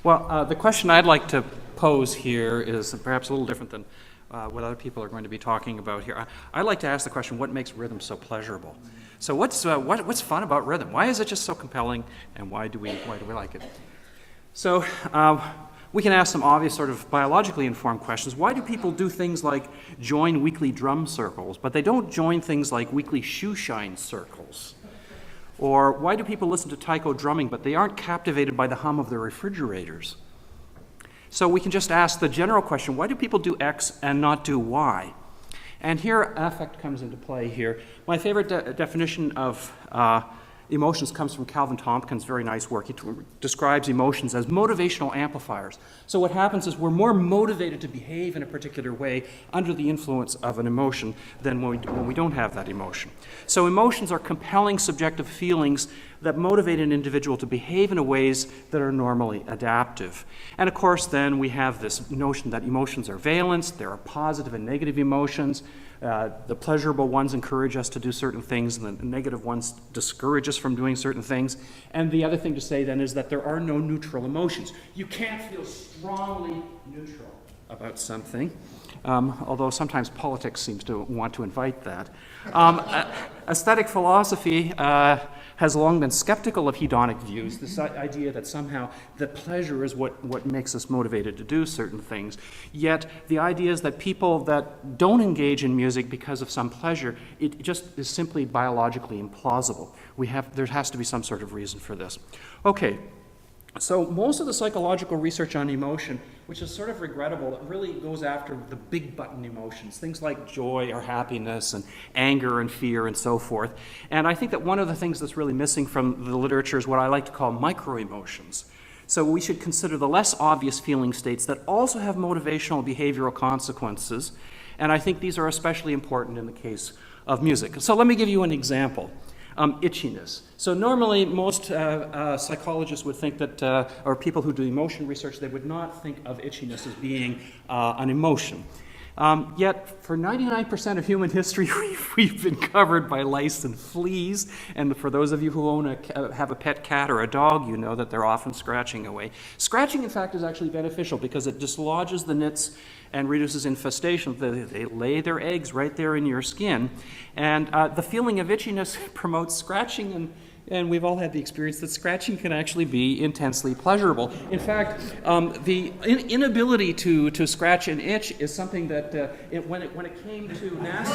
Well, the question I'd like to pose here is perhaps a little different than what other people are going to be talking about here. I'd like to ask the question, what makes rhythm so pleasurable? So what's fun about rhythm? Why is it just so compelling, and why do we like it? So we can ask some obvious sort of biologically informed questions. Why do people do things like join weekly drum circles, but they don't join things like weekly shoe shine circles? Or why do people listen to taiko drumming, but they aren't captivated by the hum of their refrigerators? So we can just ask the general question, why do people do X and not do Y? And here affect comes into play here. My favorite definition of emotions comes from Calvin Tompkins' very nice work. He describes emotions as motivational amplifiers. So what happens is we're more motivated to behave in a particular way under the influence of an emotion than when we don't have that emotion. So emotions are compelling subjective feelings that motivate an individual to behave in ways that are normally adaptive. And of course then we have this notion that emotions are valence, there are positive and negative emotions. The pleasurable ones encourage us to do certain things, and the negative ones discourage us from doing certain things. And the other thing to say then is that there are no neutral emotions. You can't feel strongly neutral about something, although sometimes politics seems to want to invite that. Aesthetic philosophy has long been skeptical of hedonic views, this idea that somehow the pleasure is what makes us motivated to do certain things. Yet the idea is that people that don't engage in music because of some pleasure, it just is simply biologically implausible. There has to be some sort of reason for this. Okay. So most of the psychological research on emotion, which is sort of regrettable, it really goes after the big button emotions, things like joy or happiness and anger and fear and so forth. And I think that one of the things that's really missing from the literature is what I like to call micro-emotions. So we should consider the less obvious feeling states that also have motivational behavioral consequences. And I think these are especially important in the case of music. So let me give you an example. Itchiness. So normally most psychologists would think that, or people who do emotion research, they would not think of itchiness as being an emotion. Yet for 99% of human history, we've been covered by lice and fleas. And for those of you who have a pet cat or a dog, you know that they're often scratching away. Scratching, in fact, is actually beneficial because it dislodges the nits and reduces infestation. They lay their eggs right there in your skin. And the feeling of itchiness promotes scratching, and we've all had the experience that scratching can actually be intensely pleasurable. In fact, the inability to scratch an itch is something that when it came to NASA,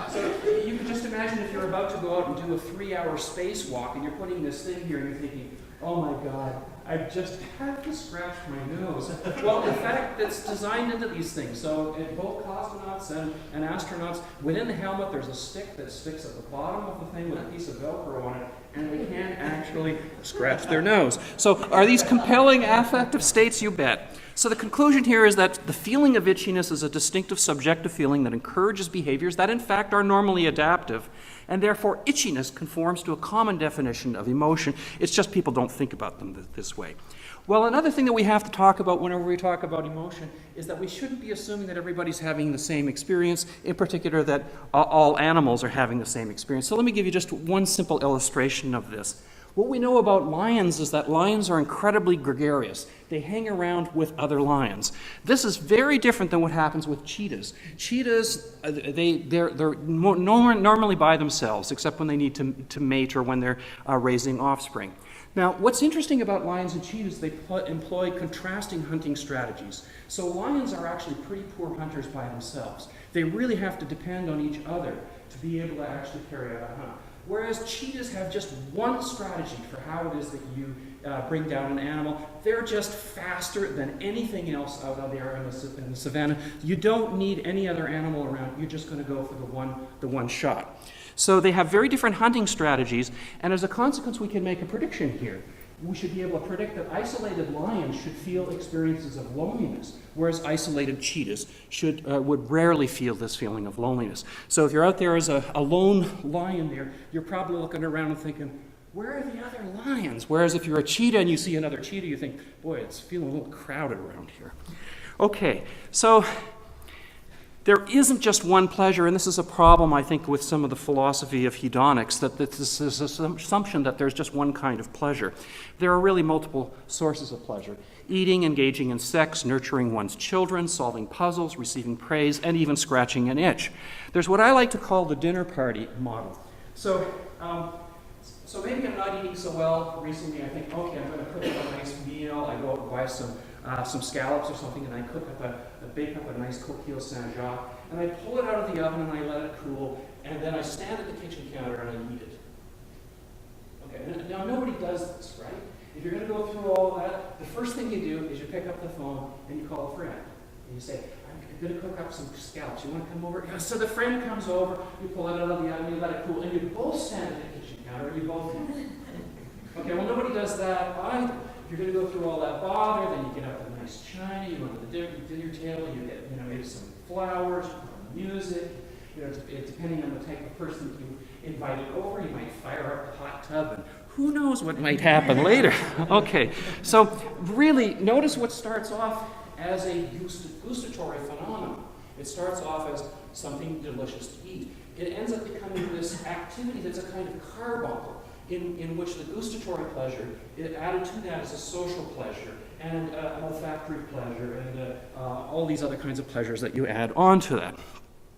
so you can just imagine if you're about to go out and do a 3-hour spacewalk and you're putting this thing here and you're thinking, oh my God, I just had to scratch my nose. Well, in fact, it's designed into these things. So both cosmonauts and astronauts, within the helmet, there's a stick that sticks at the bottom of the thing with a piece of Velcro on it, and they can't actually scratch their nose. So are these compelling affective states? You bet. So the conclusion here is that the feeling of itchiness is a distinctive subjective feeling that encourages behaviors that in fact are normally adaptive, and therefore itchiness conforms to a common definition of emotion. It's just people don't think about them this way. Well, another thing that we have to talk about whenever we talk about emotion is that we shouldn't be assuming that everybody's having the same experience, in particular that all animals are having the same experience. So let me give you just one simple illustration of this. What we know about lions is that lions are incredibly gregarious. They hang around with other lions. This is very different than what happens with cheetahs. Cheetahs, they're normally by themselves, except when they need to mate or when they're raising offspring. Now, what's interesting about lions and cheetahs, they employ contrasting hunting strategies. So lions are actually pretty poor hunters by themselves. They really have to depend on each other to be able to actually carry out a hunt. Whereas cheetahs have just one strategy for how it is that you bring down an animal. They're just faster than anything else out there in the savannah. You don't need any other animal around. You're just going to go for the one shot. So they have very different hunting strategies, and as a consequence, we can make a prediction here. We should be able to predict that isolated lions should feel experiences of loneliness, whereas isolated cheetahs would rarely feel this feeling of loneliness. So if you're out there as a lone lion there, you're probably looking around and thinking, where are the other lions? Whereas if you're a cheetah and you see another cheetah, you think, boy, it's feeling a little crowded around here. Okay, so there isn't just one pleasure, and this is a problem, I think, with some of the philosophy of hedonics, that this is an assumption that there's just one kind of pleasure. There are really multiple sources of pleasure. Eating, engaging in sex, nurturing one's children, solving puzzles, receiving praise, and even scratching an itch. There's what I like to call the dinner party model. So maybe I'm not eating so well recently. I think, okay, I'm going to cook up a nice meal. I go out and buy some scallops or something, and I bake up a nice coquille Saint-Jacques, and I pull it out of the oven and I let it cool, and then I stand at the kitchen counter and I eat it. Okay, now nobody does this, right? If you're going to go through all that, the first thing you do is you pick up the phone and you call a friend. And you say, I'm going to cook up some scallops. You want to come over? Yeah, so the friend comes over, you pull it out of the oven, you let it cool, and you both stand at the kitchen counter and you both eat. Okay, well, nobody does that either. If you're going to go through all that bother, then you get up a nice china, you go to the dinner table, you get, maybe some flowers, music. Depending on the type of person that you invited over, you might fire up the hot tub, and who knows what might happen later. Okay, so really, notice what starts off as a gustatory phenomenon. It starts off as something delicious to eat. It ends up becoming this activity that's a kind of carbuncle, in which the gustatory pleasure, added to that is a social pleasure, and an olfactory pleasure, and all these other kinds of pleasures that you add on to that.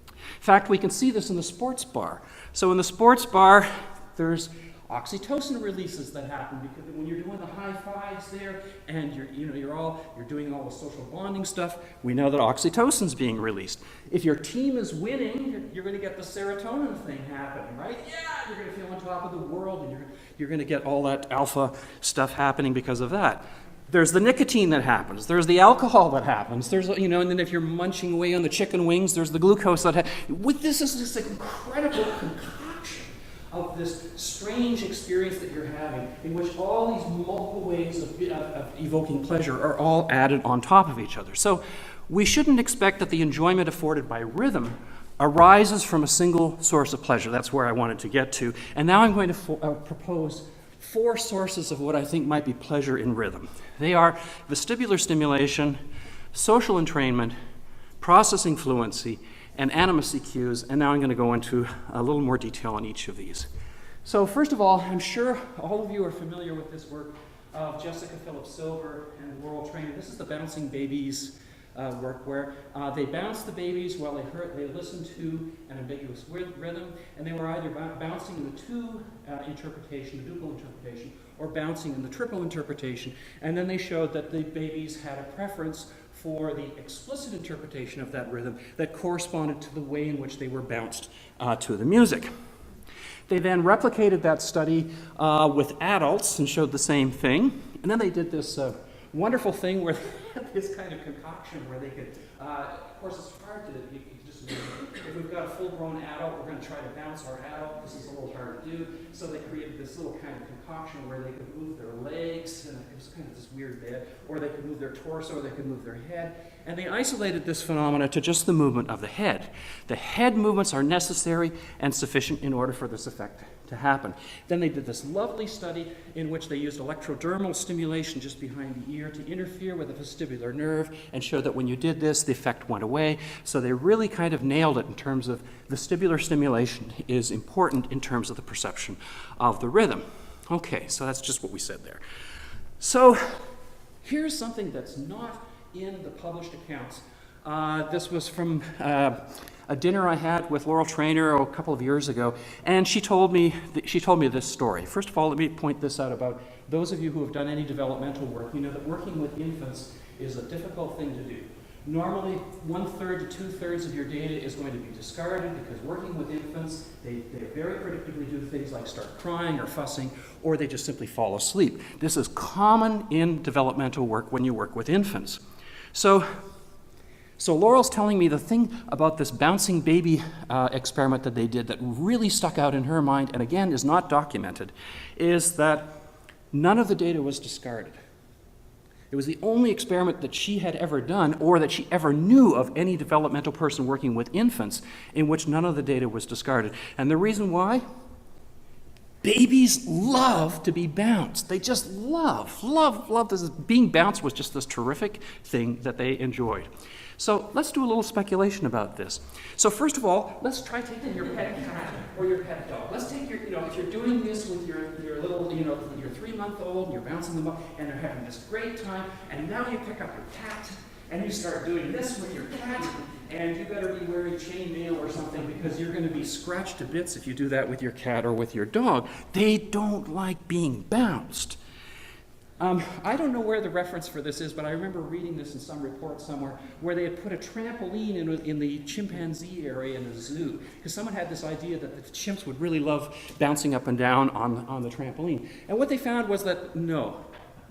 In fact, we can see this in the sports bar. So in the sports bar, there's oxytocin releases that happen because when you're doing the high fives there, and you're doing all the social bonding stuff, we know that oxytocin's being released. If your team is winning, you're going to get the serotonin thing happening, right? Yeah, you're going to feel on top of the world, and you're going to get all that alpha stuff happening because of that. There's the nicotine that happens. There's the alcohol that happens. There's, and then if you're munching away on the chicken wings, there's the glucose that happens. This is this incredible concoction of this strange experience that you're having, in which all these multiple ways of evoking pleasure are all added on top of each other. So we shouldn't expect that the enjoyment afforded by rhythm arises from a single source of pleasure. That's where I wanted to get to. And now I'm going to propose 4 sources of what I think might be pleasure in rhythm. They are vestibular stimulation, social entrainment, processing fluency, and animacy cues, and now I'm going to go into a little more detail on each of these. So first of all, I'm sure all of you are familiar with this work of Jessica Phillips-Silver and Laurel Trainor. This is the Bouncing Babies work, where they bounced the babies while they listened to an ambiguous rhythm, and they were either bouncing in the two interpretation, the duple interpretation, or bouncing in the triple interpretation, and then they showed that the babies had a preference for the explicit interpretation of that rhythm that corresponded to the way in which they were bounced to the music. They then replicated that study with adults and showed the same thing, and then they did this wonderful thing where they had this kind of concoction where they could, of course it's hard to, you just if we've got a full-grown adult, we're going to try to bounce our adult. This is a little hard to do. So they created this little kind of concoction where they could move their legs, and it was kind of this weird bit, or they could move their torso, or they could move their head. And they isolated this phenomena to just the movement of the head. The head movements are necessary and sufficient in order for this effect to happen. Then they did this lovely study in which they used electrodermal stimulation just behind the ear to interfere with the vestibular nerve and showed that when you did this, the effect went away. So they really kind of nailed it in terms of vestibular stimulation is important in terms of the perception of the rhythm. Okay, so that's just what we said there. So here's something that's not in the published accounts. This was from a dinner I had with Laurel Trainor a couple of years ago, and she told me this story. First of all, let me point this out about those of you who have done any developmental work. You know that working with infants is a difficult thing to do. Normally, 1/3 to 2/3 of your data is going to be discarded because working with infants, they very predictably do things like start crying or fussing, or they just simply fall asleep. This is common in developmental work when you work with infants. So Laurel's telling me the thing about this bouncing baby experiment that they did that really stuck out in her mind, and again is not documented, is that none of the data was discarded. It was the only experiment that she had ever done, or that she ever knew of any developmental person working with infants, in which none of the data was discarded. And the reason why? Babies love to be bounced. They just love this. Being bounced was just this terrific thing that they enjoyed. So let's do a little speculation about this. So first of all, let's try taking your pet cat or your pet dog. Let's take your, if you're doing this with your little, your 3-month-old, and you're bouncing them up, and they're having this great time, and now you pick up your cat, and you start doing this with your cat, and you better be wearing chainmail or something because you're going to be scratched to bits if you do that with your cat or with your dog. They don't like being bounced. I don't know where the reference for this is, but I remember reading this in some report somewhere where they had put a trampoline in the chimpanzee area in a zoo because someone had this idea that the chimps would really love bouncing up and down on the trampoline. And what they found was that no,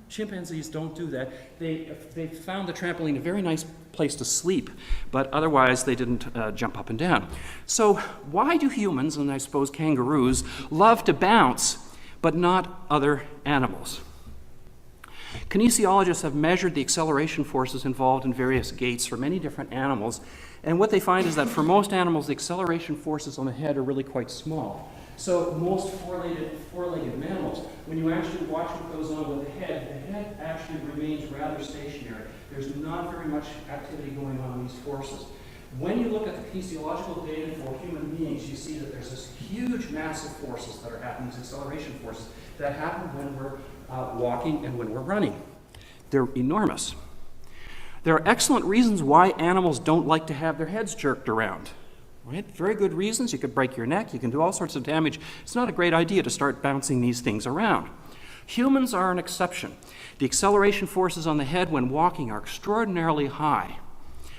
chimpanzees don't do that. They found the trampoline a very nice place to sleep, but otherwise they didn't jump up and down. So why do humans, and I suppose kangaroos, love to bounce, but not other animals? Kinesiologists have measured the acceleration forces involved in various gaits for many different animals, and what they find is that for most animals, the acceleration forces on the head are really quite small. So most four-legged mammals, when you actually watch what goes on with the head actually remains rather stationary. There's not very much activity going on in these forces. When you look at the kinesiological data for human beings, you see that there's this huge massive forces that are happening, these acceleration forces that happen when we're walking and when we're running. They're enormous. There are excellent reasons why animals don't like to have their heads jerked around. Right? Very good reasons. You could break your neck. You can do all sorts of damage. It's not a great idea to start bouncing these things around. Humans are an exception. The acceleration forces on the head when walking are extraordinarily high.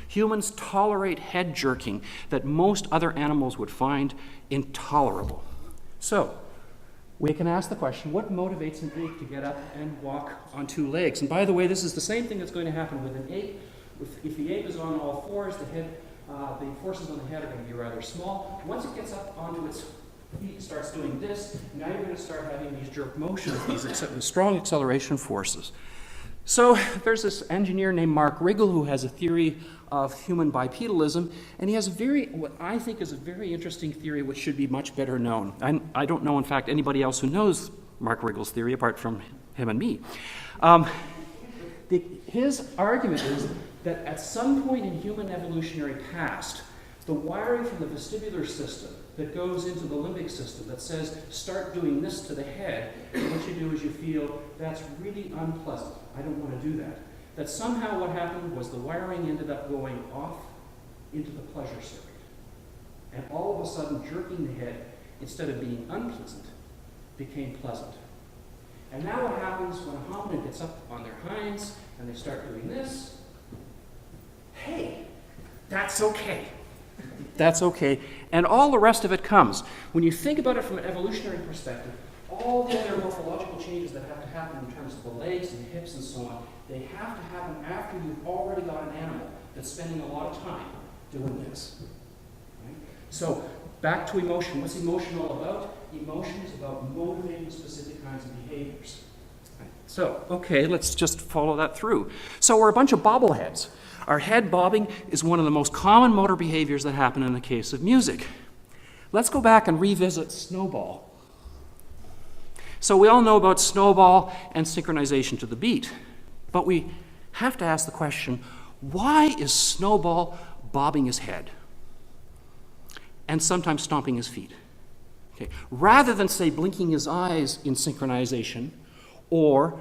Humans tolerate head jerking that most other animals would find intolerable. So, we can ask the question, what motivates an ape to get up and walk on 2 legs? And by the way, this is the same thing that's going to happen with an ape. If the ape is on all fours, the forces on the head are going to be rather small. Once it gets up onto its feet, starts doing this, now you're going to start having these jerk motions, these strong acceleration forces. So there's this engineer named Mark Riggle who has a theory of human bipedalism, and he has what I think is a very interesting theory which should be much better known. I don't know, in fact, anybody else who knows Mark Riggle's theory apart from him and me. His argument is that at some point in human evolutionary past, the wiring from the vestibular system that goes into the limbic system that says, start doing this to the head, and what you do is you feel, that's really unpleasant. I don't want to do that. That somehow what happened was the wiring ended up going off into the pleasure circuit. And all of a sudden, jerking the head, instead of being unpleasant, became pleasant. And now what happens when a hominid gets up on their hinds and they start doing this? Hey, that's okay. That's okay. And all the rest of it comes. When you think about it from an evolutionary perspective, all the other morphological changes that have to happen in terms of the legs and the hips and so on, they have to happen after you've already got an animal that's spending a lot of time doing this. Right? So back to emotion. What's emotion all about? Emotion is about motivating specific kinds of behaviors. Right? So, okay, let's just follow that through. So we're a bunch of bobbleheads. Our head bobbing is one of the most common motor behaviors that happen in the case of music. Let's go back and revisit Snowball. So we all know about Snowball and synchronization to the beat, but we have to ask the question, why is Snowball bobbing his head and sometimes stomping his feet? Okay. Rather than, say, blinking his eyes in synchronization or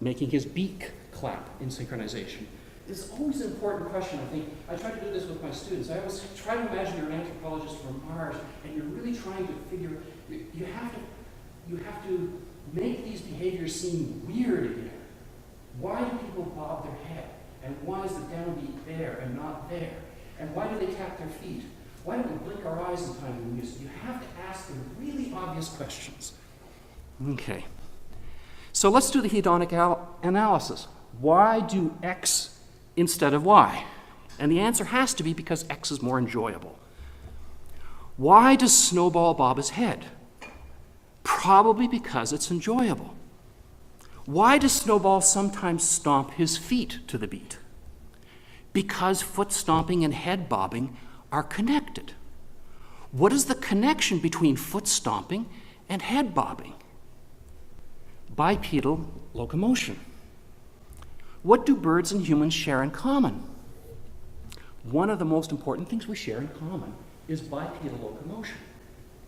making his beak clap in synchronization. It's always an important question, I think. I try to do this with my students. I always try to imagine you're an anthropologist from Mars, and you're really trying to figure, you have to make these behaviors seem weird again. Why do people bob their head? And why is the downbeat there and not there? And why do they tap their feet? Why don't we blink our eyes in time to music? You have to ask them really obvious questions. Okay. So let's do the hedonic analysis. Why do X instead of Y? And the answer has to be because X is more enjoyable. Why does Snowball bob his head? Probably because it's enjoyable. Why does Snowball sometimes stomp his feet to the beat? Because foot stomping and head bobbing are connected. What is the connection between foot stomping and head bobbing. Bipedal locomotion. What do birds and humans share in common? One of the most important things we share in common is bipedal locomotion.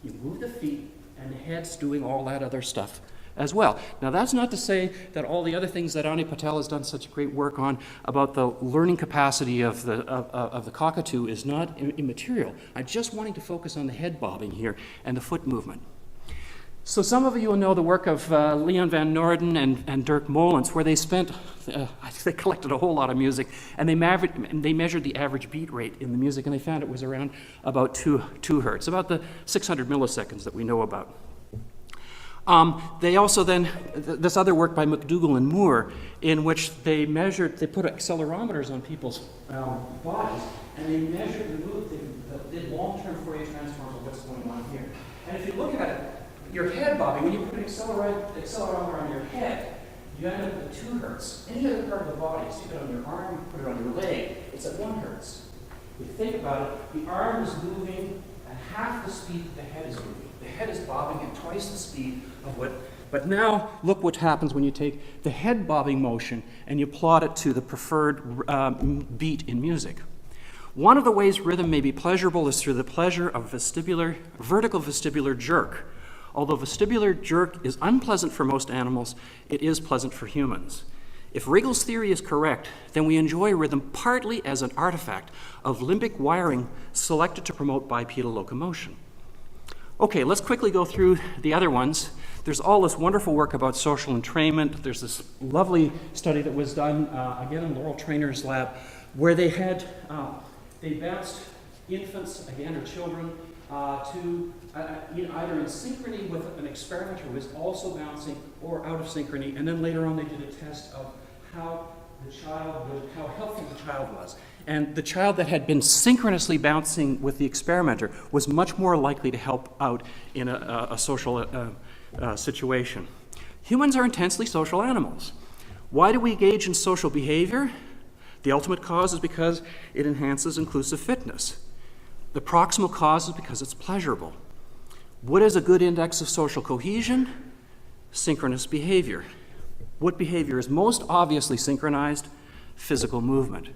You move the feet, and the head's doing all that other stuff as well. Now, that's not to say that all the other things that Ani Patel has done such great work on about the learning capacity of the cockatoo is not immaterial. I'm just wanting to focus on the head bobbing here and the foot movement. So some of you will know the work of Leon van Noorden and Dirk Molens, where they spent, they collected a whole lot of music, and they measured the average beat rate in the music, and they found it was around about 2 hertz, about the 600 milliseconds that we know about. They also then, this other work by McDougall and Moore, in which they put accelerometers on people's bodies, and they measured the move, they did long-term Fourier transforms of what's going on here. And if you look at it, your head bobbing, when you put an accelerometer on your head, you end up at 2 hertz. Any other part of the body, stick it on your arm, put it on your leg, it's at 1 hertz. If you think about it, the arm is moving at half the speed that the head is moving. The head is bobbing at twice the speed of what. But now, look what happens when you take the head bobbing motion and you plot it to the preferred beat in music. One of the ways rhythm may be pleasurable is through the pleasure of vertical vestibular jerk. Although vestibular jerk is unpleasant for most animals, it is pleasant for humans. If Riggle's theory is correct, then we enjoy rhythm partly as an artifact of limbic wiring selected to promote bipedal locomotion. Okay, let's quickly go through the other ones. There's all this wonderful work about social entrainment. There's this lovely study that was done, again in Laurel Trainor's lab, where they bounced infants, again, or children, to either in synchrony with an experimenter who was also bouncing or out of synchrony, and then later on they did a test of how helpful the child was. And the child that had been synchronously bouncing with the experimenter was much more likely to help out in a social situation. Humans are intensely social animals. Why do we engage in social behavior? The ultimate cause is because it enhances inclusive fitness. The proximal cause is because it's pleasurable. What is a good index of social cohesion? Synchronous behavior. What behavior is most obviously synchronized? Physical movement.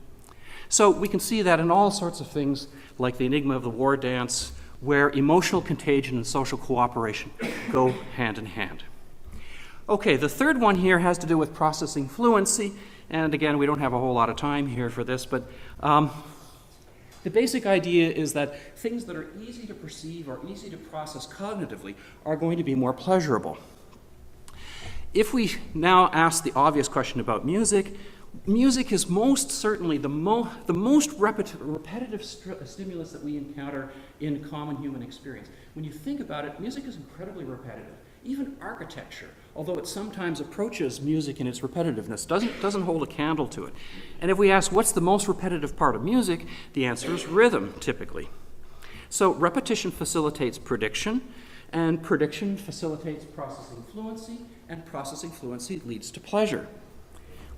So we can see that in all sorts of things like the enigma of the war dance, where emotional contagion and social cooperation go hand in hand. Okay, the third one here has to do with processing fluency, and again, we don't have a whole lot of time here for this, but the basic idea is that things that are easy to perceive or easy to process cognitively are going to be more pleasurable. If we now ask the obvious question about music, music is most certainly the most repetitive stimulus that we encounter in common human experience. When you think about it, music is incredibly repetitive. Even architecture, although it sometimes approaches music in its repetitiveness, doesn't hold a candle to it. And if we ask what's the most repetitive part of music, the answer is rhythm, typically. So repetition facilitates prediction, and prediction facilitates processing fluency, and processing fluency leads to pleasure.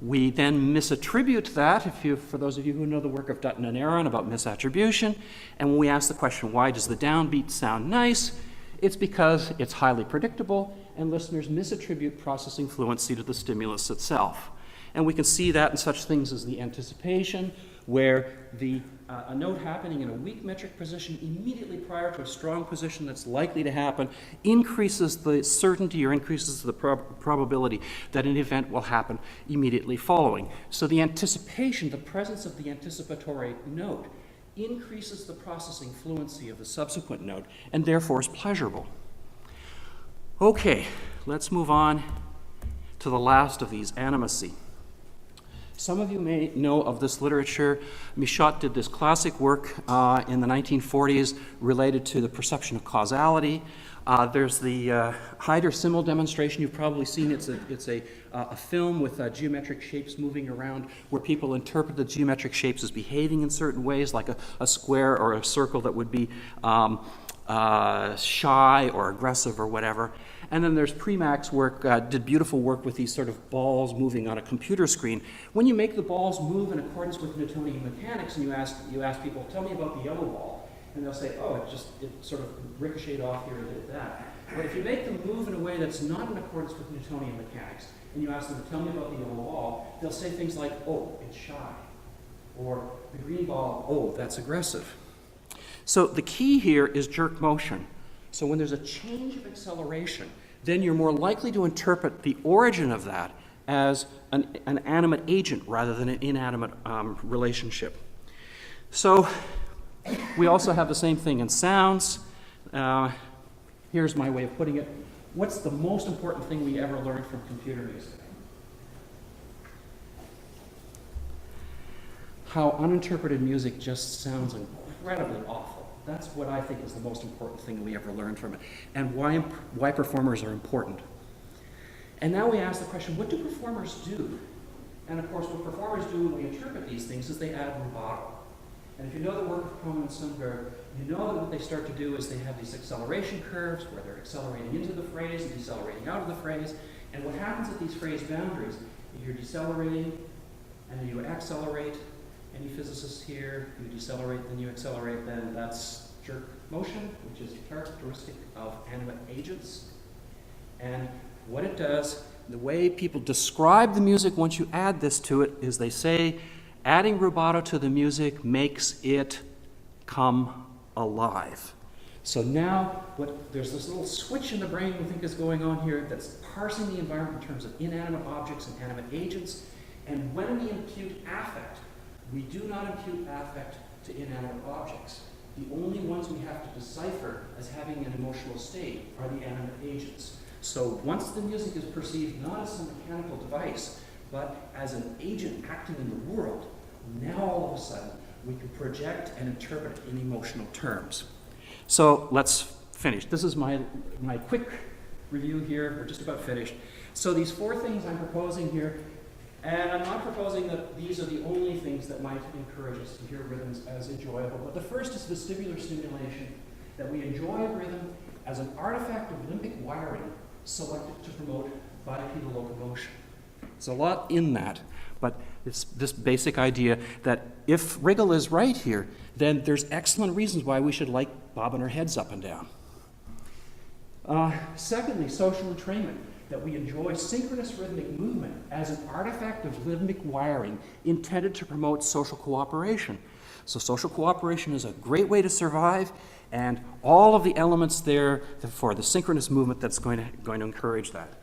We then misattribute that, for those of you who know the work of Dutton and Aron about misattribution, and when we ask the question, why does the downbeat sound nice? It's because it's highly predictable, and listeners misattribute processing fluency to the stimulus itself. And we can see that in such things as the anticipation, where a note happening in a weak metric position immediately prior to a strong position that's likely to happen increases the certainty or increases the probability that an event will happen immediately following. So the anticipation, the presence of the anticipatory note, increases the processing fluency of the subsequent note and therefore is pleasurable. Okay, let's move on to the last of these, animacy. Some of you may know of this literature. Michaud did this classic work in the 1940s related to the perception of causality. There's the Hyder-Simmel demonstration. You've probably seen it. It's a film with geometric shapes moving around where people interpret the geometric shapes as behaving in certain ways, like a square or a circle that would be shy or aggressive or whatever. And then there's Premack's work, did beautiful work with these sort of balls moving on a computer screen. When you make the balls move in accordance with Newtonian mechanics and you ask people, tell me about the yellow ball, and they'll say, oh, it sort of ricocheted off here and did that. But if you make them move in a way that's not in accordance with Newtonian mechanics, and you ask them to tell me about the yellow ball, they'll say things like, oh, it's shy. Or the green ball, oh, that's aggressive. So the key here is jerk motion. So when there's a change of acceleration, then you're more likely to interpret the origin of that as an animate agent rather than an inanimate relationship. So we also have the same thing in sounds. Here's my way of putting it. What's the most important thing we ever learned from computer music? How uninterpreted music just sounds incredibly awful. That's what I think is the most important thing we ever learned from it, and why performers are important. And now we ask the question, what do performers do? And of course, what performers do when we interpret these things is they add rubato. And if you know the work of Huron and Sundberg, you know that what they start to do is they have these acceleration curves where they're accelerating into the phrase and decelerating out of the phrase. And what happens at these phrase boundaries, if you're decelerating and then you accelerate, any physicists here, you decelerate, then you accelerate, then that's jerk motion, which is characteristic of animate agents. And what it does, the way people describe the music once you add this to it, is they say, adding rubato to the music makes it come alive. So now there's this little switch in the brain we think is going on here that's parsing the environment in terms of inanimate objects and animate agents. And when we impute affect, we do not impute affect to inanimate objects. The only ones we have to decipher as having an emotional state are the animate agents. So once the music is perceived not as some mechanical device, but as an agent acting in the world, now all of a sudden we can project and interpret it in emotional terms. So let's finish. This is my quick review here. We're just about finished. So these four things I'm proposing here, and I'm not proposing that these are the only things that might encourage us to hear rhythms as enjoyable, but the first is vestibular stimulation, that we enjoy rhythm as an artifact of limbic wiring selected to promote bipedal locomotion. There's a lot in that, but it's this basic idea that if Riggle is right here, then there's excellent reasons why we should like bobbing our heads up and down. Secondly, social entrainment, that we enjoy synchronous rhythmic movement as an artifact of limbic wiring intended to promote social cooperation. So social cooperation is a great way to survive, and all of the elements there for the synchronous movement that's going to encourage that.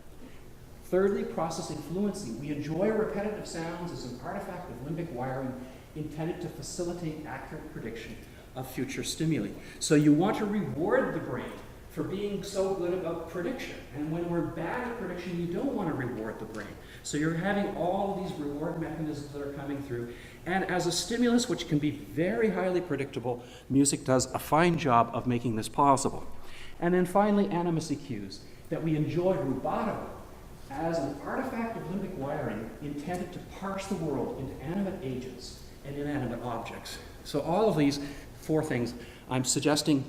Thirdly, processing fluency. We enjoy repetitive sounds as an artifact of limbic wiring intended to facilitate accurate prediction of future stimuli. So you want to reward the brain for being so good about prediction. And when we're bad at prediction, you don't want to reward the brain. So you're having all of these reward mechanisms that are coming through. And as a stimulus, which can be very highly predictable, music does a fine job of making this possible. And then finally, animacy cues, that we enjoy rubato as an artifact of limbic wiring intended to parse the world into animate agents and inanimate objects. So all of these four things I'm suggesting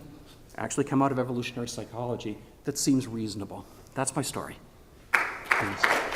actually come out of evolutionary psychology that seems reasonable. That's my story. Thanks.